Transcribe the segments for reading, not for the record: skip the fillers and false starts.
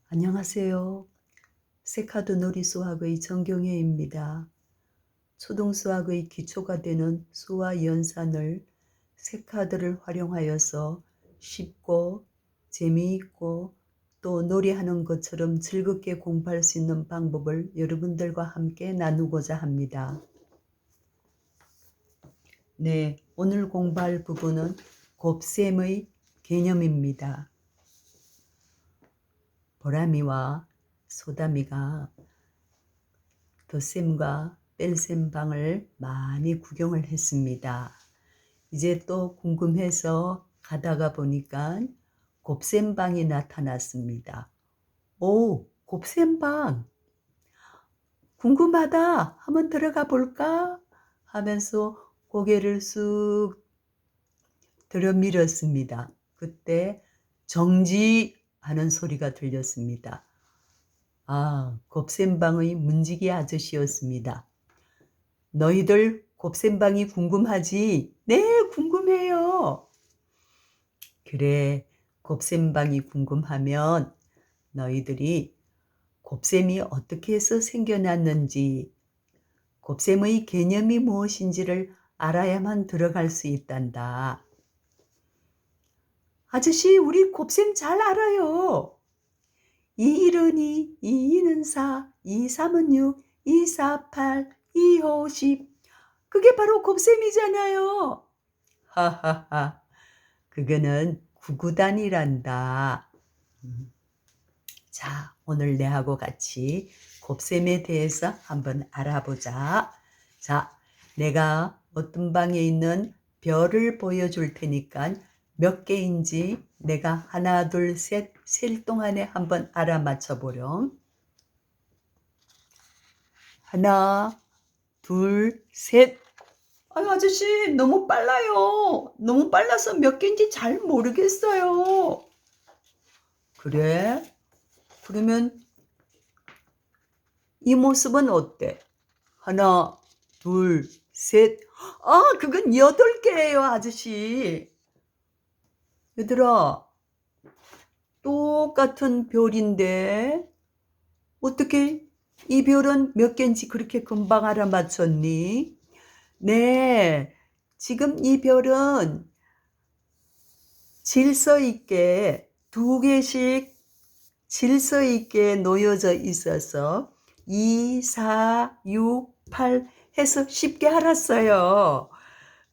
안녕하세요. 세카드 놀이 수학의 정경혜입니다. 초등 수학의 기초가 되는 수와 연산을 세카드를 활용하여서 쉽고 재미있고 또 놀이하는 것처럼 즐겁게 공부할 수 있는 방법을 여러분들과 함께 나누고자 합니다. 네, 오늘 공부할 부분은 곱셈의 개념입니다. 보람이와 소담이가 덧셈과 뺄셈 방을 많이 구경을 했습니다. 이제 또 궁금해서 가다가 보니까 곱셈 방이 나타났습니다. 오, 곱셈 방! 궁금하다! 한번 들어가 볼까? 하면서 고개를 쑥 들여밀었습니다. 그때 정지! 하는 소리가 들렸습니다. 아, 곱셈방의 문지기 아저씨였습니다. 너희들 곱셈방이 궁금하지? 네, 궁금해요. 그래, 곱셈방이 궁금하면 너희들이 곱셈이 어떻게 해서 생겨났는지, 곱셈의 개념이 무엇인지를 알아야만 들어갈 수 있단다. 아저씨, 우리 곱셈 잘 알아요. 2는 2, 2는 4, 2, 3은 6, 2, 4, 8, 2, 5, 10. 그게 바로 곱셈이잖아요. 하하하. 그거는 구구단이란다. 자, 오늘 내하고 같이 곱셈에 대해서 한번 알아보자. 자, 내가 어떤 방에 있는 별을 보여줄 테니까 몇 개인지 내가 하나, 둘, 셋, 셀 동안에 한번 알아맞혀 보렴. 하나, 둘, 셋. 아유, 아저씨, 너무 빨라요. 너무 빨라서 몇 개인지 잘 모르겠어요. 그래? 그러면 이 모습은 어때? 하나, 둘, 셋. 아, 그건 8개예요, 아저씨. 얘들아, 똑같은 별인데 어떻게 이 별은 몇 개인지 그렇게 금방 알아맞혔니? 네, 지금 이 별은 질서 있게 2개씩 질서 있게 놓여져 있어서 2, 4, 6, 8 해서 쉽게 알았어요.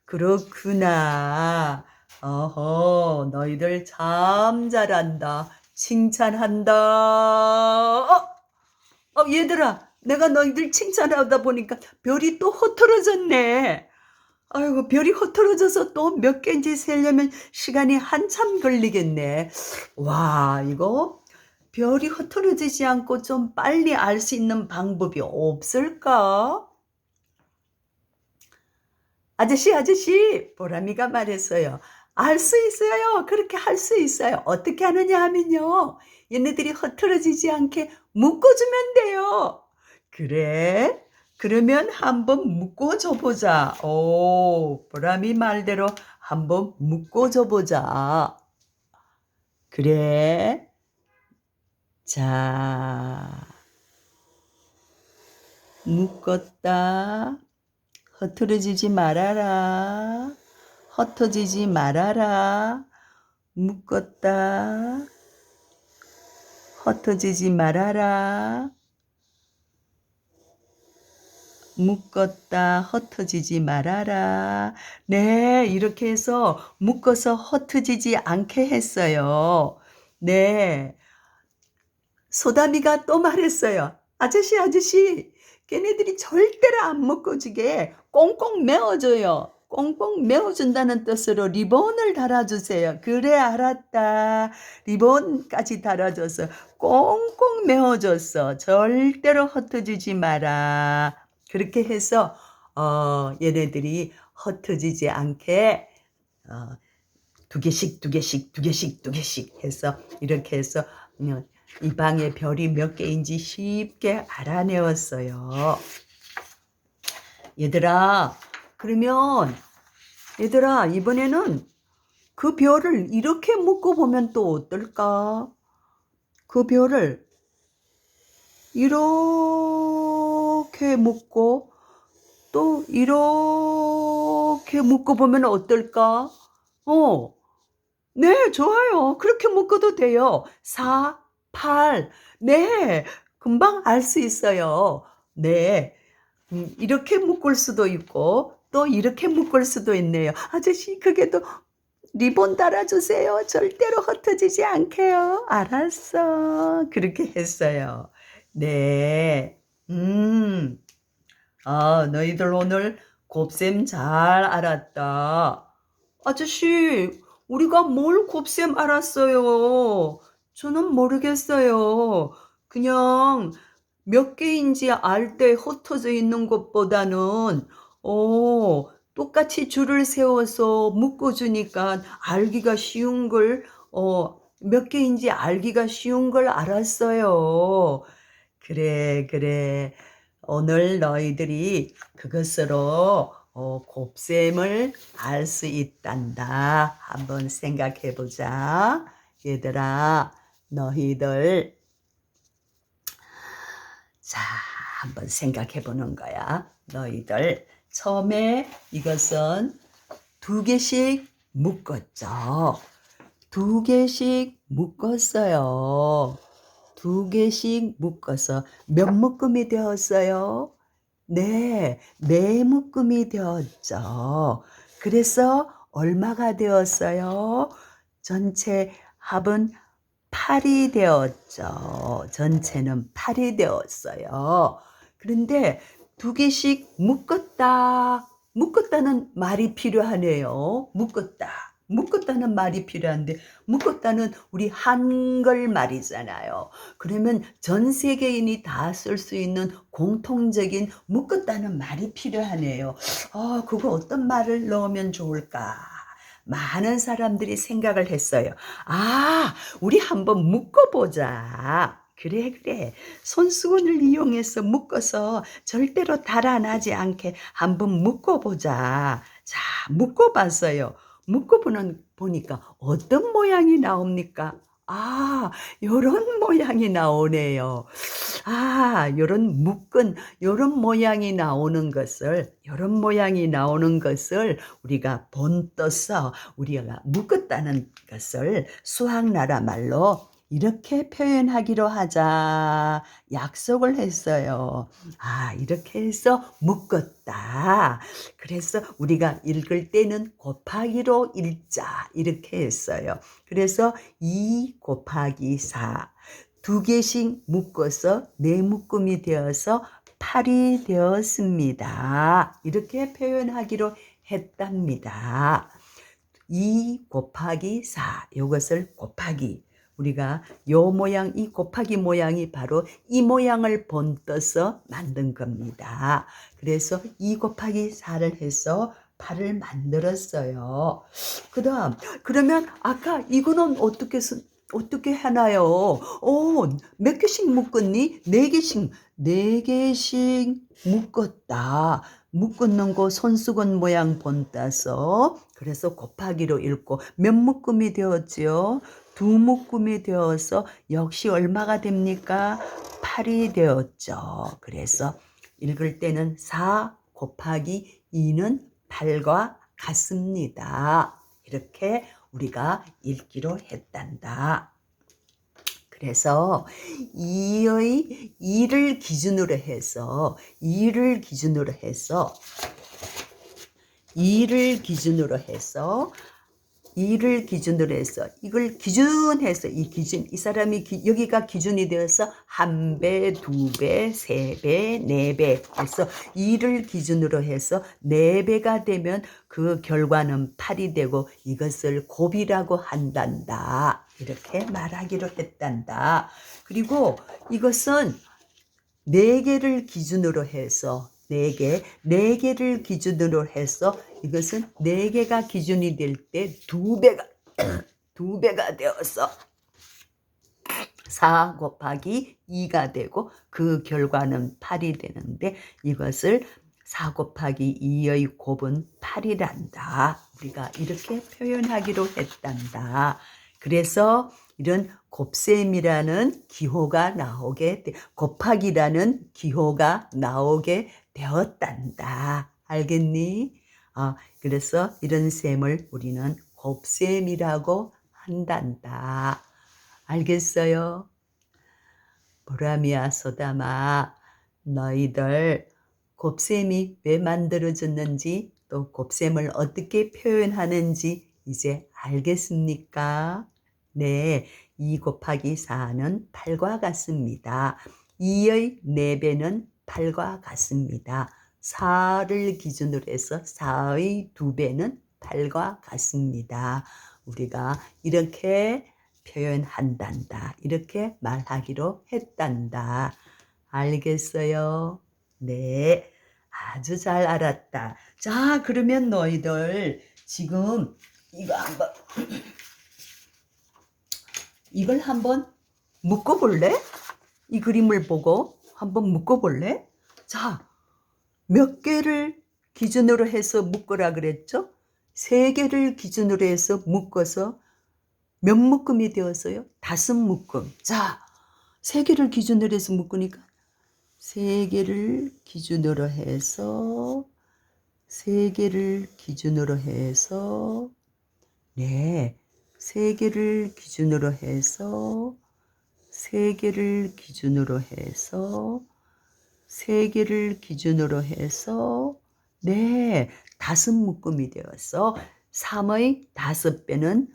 그렇구나. 어허, 너희들 참 잘한다. 칭찬한다. 얘들아, 내가 너희들 칭찬하다 보니까 별이 또 흐트러졌네. 아이고, 별이 흐트러져서 또 몇 개인지 세려면 시간이 한참 걸리겠네. 와, 이거 별이 흐트러지지 않고 좀 빨리 알 수 있는 방법이 없을까? 아저씨, 보람이가 말했어요. 알 수 있어요. 그렇게 할 수 있어요. 어떻게 하느냐 하면요. 얘네들이 흐트러지지 않게 묶어주면 돼요. 그래? 그러면 한번 묶어줘 보자. 오, 보람이 말대로 한번 묶어줘 보자. 그래? 자, 묶었다. 흐트러지지 말아라. 흩어지지 말아라. 묶었다. 흩어지지 말아라. 묶었다. 흩어지지 말아라. 네, 이렇게 해서 묶어서 흩어지지 않게 했어요. 네, 소담이가 또 말했어요. 아저씨, 걔네들이 절대로 안 묶어지게 꽁꽁 메워줘요. 꽁꽁 메워준다는 뜻으로 리본을 달아주세요. 그래, 알았다. 리본까지 달아줘서 꽁꽁 메워줬어. 절대로 흩어지지 마라. 그렇게 해서 얘네들이 흩어지지 않게 2개씩 해서 이렇게 해서 이 방에 별이 몇 개인지 쉽게 알아내었어요. 얘들아, 그러면 얘들아, 이번에는 그 별을 이렇게 묶어보면 또 어떨까? 그 별을 이렇게 묶고 또 이렇게 묶어보면 어떨까? 네, 좋아요. 그렇게 묶어도 돼요. 4, 8. 네, 금방 알 수 있어요. 네, 이렇게 묶을 수도 있고 또 이렇게 묶을 수도 있네요. 아저씨, 그게 또 리본 달아주세요. 절대로 흩어지지 않게요. 알았어. 그렇게 했어요. 네. 너희들 오늘 곱셈 잘 알았다. 아저씨, 우리가 뭘 곱셈 알았어요? 저는 모르겠어요. 그냥 몇 개인지 알 때 흩어져 있는 것보다는, 똑같이 줄을 세워서 묶어주니까 알기가 쉬운 걸, 몇 개인지 알기가 쉬운 걸 알았어요. 그래, 그래. 오늘 너희들이 그것으로 곱셈을 알 수 있단다. 한번 생각해 보자. 얘들아, 너희들, 자, 한번 생각해 보는 거야. 너희들, 처음에 이것은 2개씩 묶었죠. 2개씩 묶었어요. 2개씩 묶어서 몇 묶음이 되었어요? 네, 4묶음이 되었죠. 그래서 얼마가 되었어요? 전체 합은 8이 되었죠. 전체는 8이 되었어요. 그런데 2개씩 묶었다. 묶었다는 말이 필요하네요. 묶었다는 말이 필요한데, 묶었다는 우리 한글 말이잖아요. 그러면 전 세계인이 다 쓸 수 있는 공통적인 묶었다는 말이 필요하네요. 그거 어떤 말을 넣으면 좋을까? 많은 사람들이 생각을 했어요. 우리 한번 묶어보자. 그래, 그래. 손수건을 이용해서 묶어서 절대로 달아나지 않게 한번 묶어보자. 자, 묶어봤어요. 보니까 어떤 모양이 나옵니까? 요런 모양이 나오네요. 요런 모양이 나오는 것을 우리가 본떠서 우리가 묶었다는 것을 수학나라 말로 이렇게 표현하기로 하자 약속을 했어요. 이렇게 해서 묶었다. 그래서 우리가 읽을 때는 곱하기로 읽자 이렇게 했어요. 그래서 2 곱하기 4 2개씩 묶어서 4묶음이 되어서 8이 되었습니다. 이렇게 표현하기로 했답니다. 2 곱하기 4 이것을 곱하기, 우리가 요 모양, 이 곱하기 모양이 바로 이 모양을 본떠서 만든 겁니다. 그래서 2 곱하기 4를 해서 8을 만들었어요. 그러면 아까 이거는 어떻게 하나요? 몇 개씩 묶었니? 4개씩. 4개씩 묶었다. 묶는 거 손수건 모양 본따서 그래서 곱하기로 읽고 몇 묶음이 되었지요? 2묶음이 되어서 역시 얼마가 됩니까? 8이 되었죠. 그래서 읽을 때는 4 곱하기 2는 8과 같습니다. 이렇게 우리가 읽기로 했단다. 그래서 2를 기준으로 해서 이걸 기준해서 이 사람이 여기가 기준이 되어서 1배, 2배, 3배, 4배. 그래서 2를 기준으로 해서 4배가 되면 그 결과는 8이 되고 이것을 곱이라고 한단다. 이렇게 말하기로 했단다. 그리고 이것은 4개를 기준으로 해서 4개를 기준으로 해서 이것은 4개가 기준이 될 때 2배가 되어서 4 곱하기 2가 되고 그 결과는 8이 되는데 이것을 4 곱하기 2의 곱은 8이란다. 우리가 이렇게 표현하기로 했단다. 그래서 이런 곱셈이라는 기호가 나오게 곱하기라는 기호가 나오게 되었단다. 알겠니? 그래서 이런 셈을 우리는 곱셈이라고 한단다. 알겠어요? 보람이야 소담아, 너희들 곱셈이 왜 만들어졌는지 또 곱셈을 어떻게 표현하는지 이제 알겠습니까? 네, 2 곱하기 4는 8과 같습니다. 2의 4배는 8과 같습니다. 4를 기준으로 해서 4의 2배는 8과 같습니다. 우리가 이렇게 표현한단다. 이렇게 말하기로 했단다. 알겠어요? 네, 아주 잘 알았다. 자, 그러면 너희들 지금 이걸 한번 묶어볼래? 이 그림을 보고 한번 묶어볼래? 자, 몇 개를 기준으로 해서 묶으라 그랬죠? 3개를 기준으로 해서 묶어서 몇 묶음이 되었어요? 5묶음. 자, 3개를 기준으로 해서 묶으니까 3개를 기준으로 해서 3개를 기준으로 해서 네, 3개를 기준으로 해서 3개를 기준으로 해서 3개를 기준으로 해서 네, 5묶음이 되었어. 3의 5배는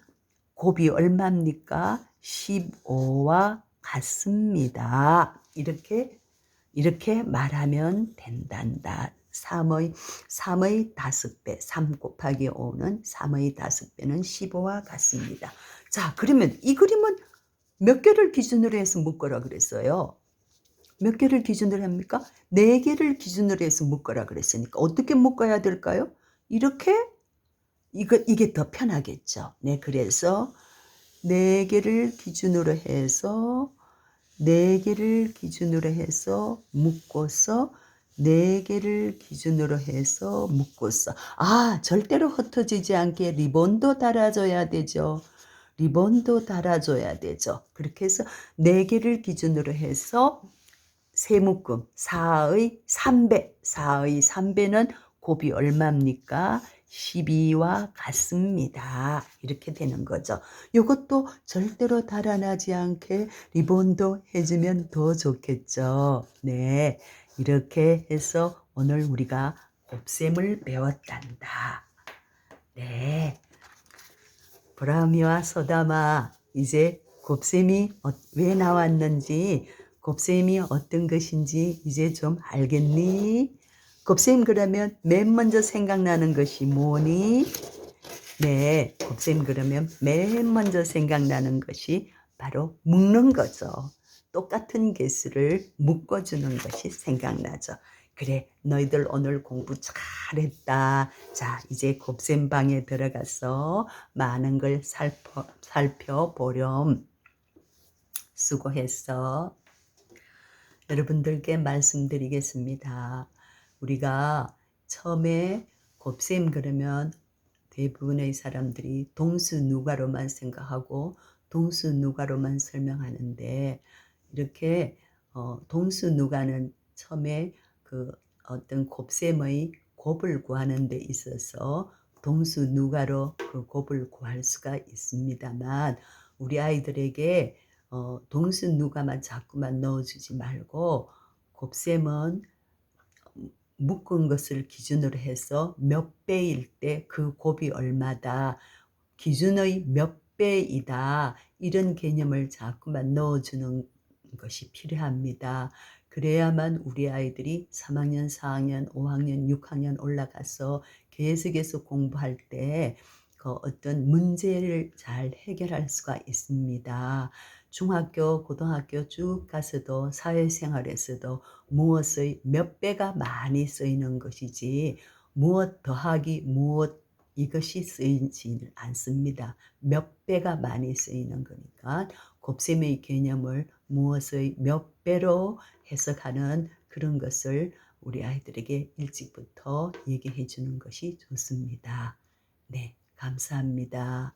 곱이 얼마입니까? 15와 같습니다. 이렇게 말하면 된단다. 3의 5배, 3 곱하기 5는 3의 5배는 15와 같습니다. 자, 그러면 이 그림은 몇 개를 기준으로 해서 묶으라 그랬어요? 몇 개를 기준으로 합니까? 4개를 기준으로 해서 묶으라 그랬으니까 어떻게 묶어야 될까요? 이렇게 이게 더 편하겠죠. 네, 그래서 4개를 기준으로 해서 4개를 기준으로 해서 묶어서 4개를 기준으로 해서 묶었어. 절대로 흩어지지 않게 리본도 달아줘야 되죠. 리본도 달아줘야 되죠. 그렇게 해서 4개를 기준으로 해서 3묶음 4의 3배 4의 3배는 곱이 얼마입니까? 12와 같습니다. 이렇게 되는 거죠. 이것도 절대로 달아나지 않게 리본도 해주면 더 좋겠죠. 네, 이렇게 해서 오늘 우리가 곱셈을 배웠단다. 네, 보람이와 소담아, 이제 곱셈이 왜 나왔는지, 곱셈이 어떤 것인지 이제 좀 알겠니? 곱셈 그러면 맨 먼저 생각나는 것이 뭐니? 네, 곱셈 그러면 맨 먼저 생각나는 것이 바로 묶는 거죠. 똑같은 개수를 묶어주는 것이 생각나죠. 그래, 너희들 오늘 공부 잘했다. 자, 이제 곱셈방에 들어가서 많은 걸 살펴보렴. 수고했어. 여러분들께 말씀드리겠습니다. 우리가 처음에 곱셈 그러면 대부분의 사람들이 동수누가로만 생각하고 동수누가로만 설명하는데, 이렇게 동수누가는 처음에 그 어떤 곱셈의 곱을 구하는 데 있어서 동수누가로 그 곱을 구할 수가 있습니다만, 우리 아이들에게 동수누가만 자꾸만 넣어주지 말고 곱셈은 묶은 것을 기준으로 해서 몇 배일 때 그 곱이 얼마다, 기준의 몇 배이다, 이런 개념을 자꾸만 넣어주는 것이 필요합니다. 그래야만 우리 아이들이 3학년, 4학년, 5학년, 6학년 올라가서 계속해서 공부할 때 그 어떤 문제를 잘 해결할 수가 있습니다. 중학교, 고등학교 쭉 가서도 사회생활에서도 무엇의 몇 배가 많이 쓰이는 것이지 무엇 더하기 무엇 이것이 쓰이지는 않습니다. 몇 배가 많이 쓰이는 거니까 곱셈의 개념을 무엇의 몇 배로 해석하는 그런 것을 우리 아이들에게 일찍부터 얘기해 주는 것이 좋습니다. 네, 감사합니다.